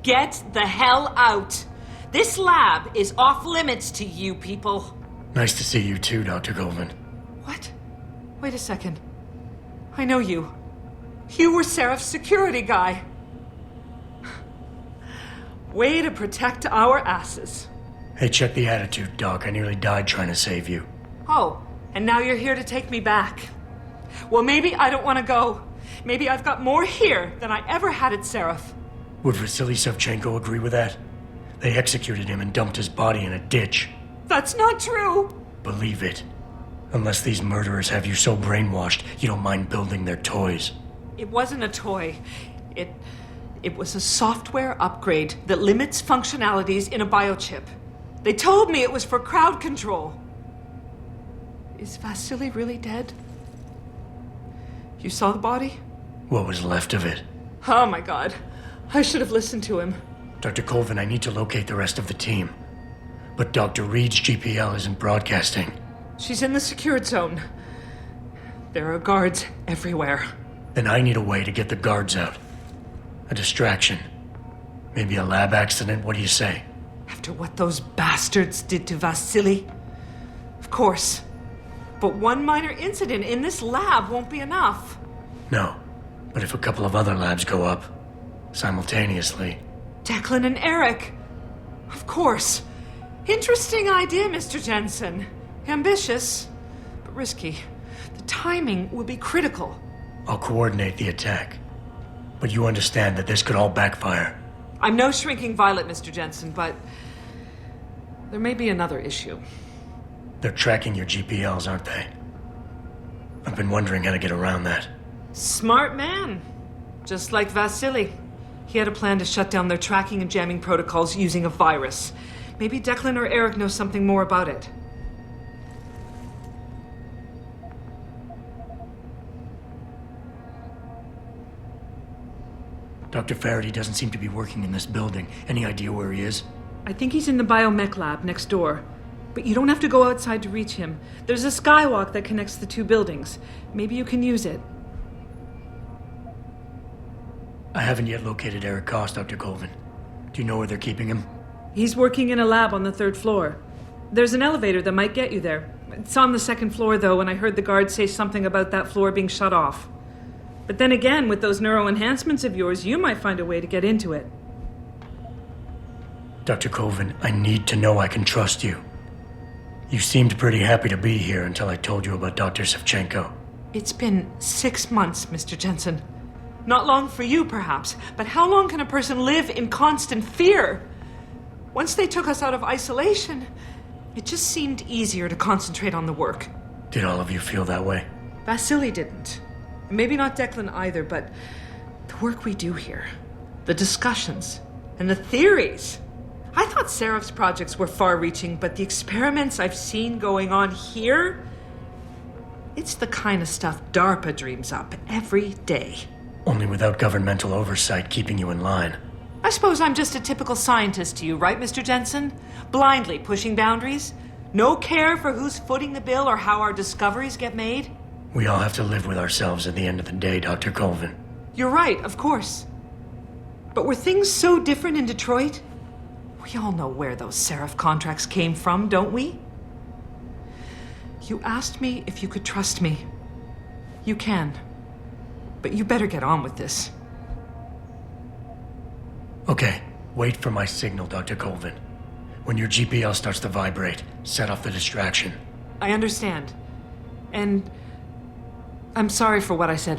Get the hell out! This lab is off limits to you people. Nice to see you too, Dr. Colvin. What? Wait a second. I know you. You were Seraph's security guy. Way to protect our asses. Hey, check the attitude, Doc. I nearly died trying to save you. Oh, and now you're here to take me back. Well, maybe I don't want to go. Maybe I've got more here than I ever had at Seraph. Would Vasily Savchenko agree with that? They executed him and dumped his body in a ditch. That's not true! Believe it. Unless these murderers have you so brainwashed, you don't mind building their toys. It wasn't a toy. It was a software upgrade that limits functionalities in a biochip. They told me it was for crowd control. Is Vasily really dead? You saw the body? What was left of it? Oh my god. I should have listened to him. Dr. Colvin, I need to locate the rest of the team. But Dr. Reed's GPL isn't broadcasting. She's in the secured zone. There are guards everywhere. Then I need a way to get the guards out. A distraction. Maybe a lab accident, what do you say? After what those bastards did to Vasily? Of course. But one minor incident in this lab won't be enough. No. But if a couple of other labs go up, simultaneously... Declan and Eric. Of course. Interesting idea, Mr. Jensen. Ambitious, but risky. The timing will be critical. I'll coordinate the attack. But you understand that this could all backfire. I'm no shrinking violet, Mr. Jensen, but there may be another issue. They're tracking your GPLs, aren't they? I've been wondering how to get around that. Smart man. Just like Vasily. He had a plan to shut down their tracking and jamming protocols using a virus. Maybe Declan or Eric know something more about it. Dr. Faraday doesn't seem to be working in this building. Any idea where he is? I think he's in the biomech lab next door. But you don't have to go outside to reach him. There's a skywalk that connects the two buildings. Maybe you can use it. I haven't yet located Eric Koss, Dr. Colvin. Do you know where they're keeping him? He's working in a lab on the 3rd floor. There's an elevator that might get you there. It's on the 2nd floor, though, and I heard the guard say something about that floor being shut off. But then again, with those neuro enhancements of yours, you might find a way to get into it. Dr. Colvin, I need to know I can trust you. You seemed pretty happy to be here until I told you about Dr. Savchenko. It's been 6 months, Mr. Jensen. Not long for you, perhaps, but how long can a person live in constant fear? Once they took us out of isolation, it just seemed easier to concentrate on the work. Did all of you feel that way? Vasily didn't. Maybe not Declan either, but the work we do here, the discussions, and the theories. I thought Seraph's projects were far-reaching, but the experiments I've seen going on here, it's the kind of stuff DARPA dreams up every day. Only without governmental oversight keeping you in line. I suppose I'm just a typical scientist to you, right, Mr. Jensen? Blindly pushing boundaries? No care for who's footing the bill or how our discoveries get made? We all have to live with ourselves at the end of the day, Dr. Colvin. You're right, of course. But were things so different in Detroit? We all know where those Seraph contracts came from, don't we? You asked me if you could trust me. You can. But you better get on with this. Okay, wait for my signal, Dr. Colvin. When your GPL starts to vibrate, set off the distraction. I understand. And I'm sorry for what I said.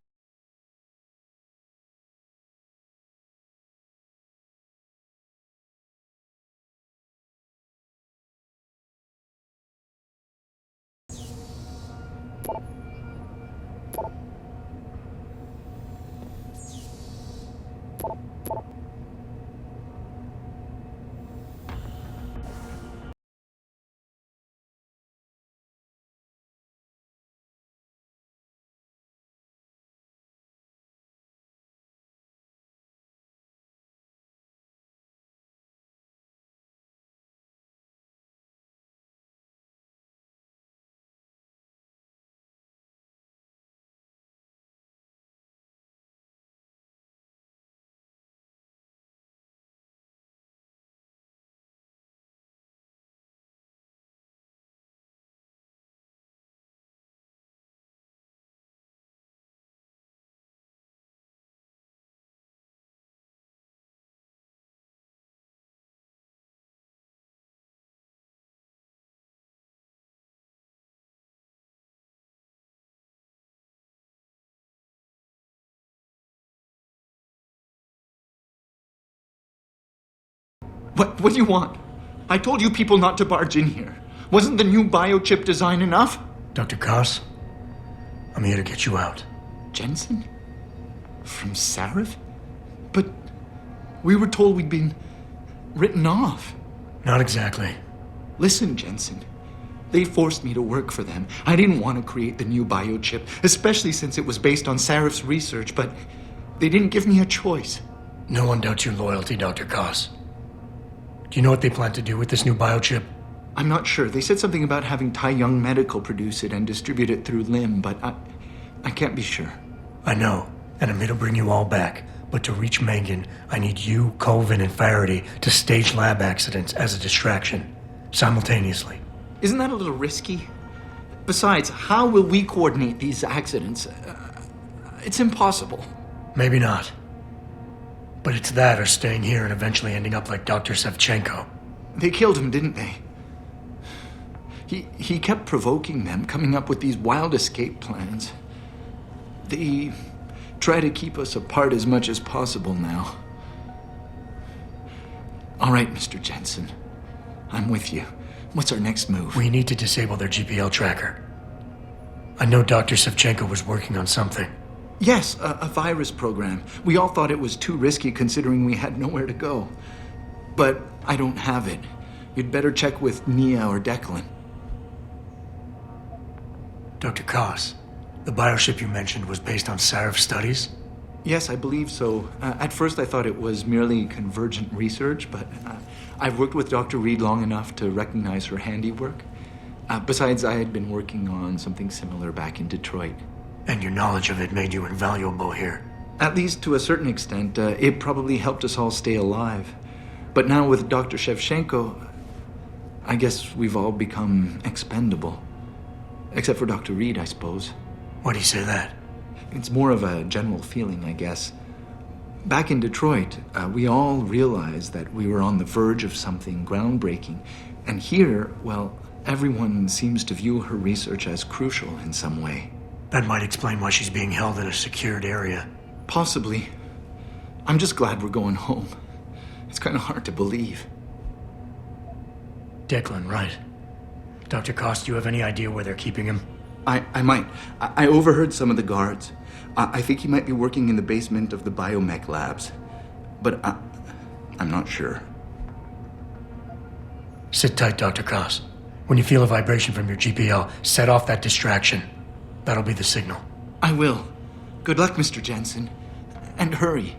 What do you want? I told you people not to barge in here. Wasn't the new biochip design enough? Dr. Koss, I'm here to get you out. Jensen? From Sarif? But we were told we'd been written off. Not exactly. Listen, Jensen. They forced me to work for them. I didn't want to create the new biochip, especially since it was based on Sarif's research, but they didn't give me a choice. No one doubts your loyalty, Dr. Koss. Do you know what they plan to do with this new biochip? I'm not sure. They said something about having Tai Young Medical produce it and distribute it through LIM, but I can't be sure. I know, and I'm here to bring you all back. But to reach Megan, I need you, Colvin, and Faraday to stage lab accidents as a distraction, simultaneously. Isn't that a little risky? Besides, how will we coordinate these accidents? It's impossible. Maybe not. But it's that or staying here and eventually ending up like Dr. Savchenko. They killed him, didn't they? He kept provoking them, coming up with these wild escape plans. They try to keep us apart as much as possible now. All right, Mr. Jensen. I'm with you. What's our next move? We need to disable their GPL tracker. I know Dr. Savchenko was working on something. Yes, a virus program. We all thought it was too risky considering we had nowhere to go. But I don't have it. You'd better check with Nia or Declan. Dr. Koss, the biochip you mentioned was based on Sarif studies? Yes, I believe so. At first I thought it was merely convergent research, but I've worked with Dr. Reed long enough to recognize her handiwork. Besides, I had been working on something similar back in Detroit. And your knowledge of it made you invaluable here. At least to a certain extent, it probably helped us all stay alive. But now with Dr. Shevchenko, I guess we've all become expendable. Except for Dr. Reed, I suppose. Why do you say that? It's more of a general feeling, I guess. Back in Detroit, we all realized that we were on the verge of something groundbreaking. And here, well, everyone seems to view her research as crucial in some way. That might explain why she's being held in a secured area. Possibly. I'm just glad we're going home. It's kind of hard to believe. Declan, right. Dr. Koss, do you have any idea where they're keeping him? I might. I overheard some of the guards. I think he might be working in the basement of the biomech labs. But I'm not sure. Sit tight, Dr. Koss. When you feel a vibration from your GPL, set off that distraction. That'll be the signal. I will. Good luck, Mr. Jensen. And hurry.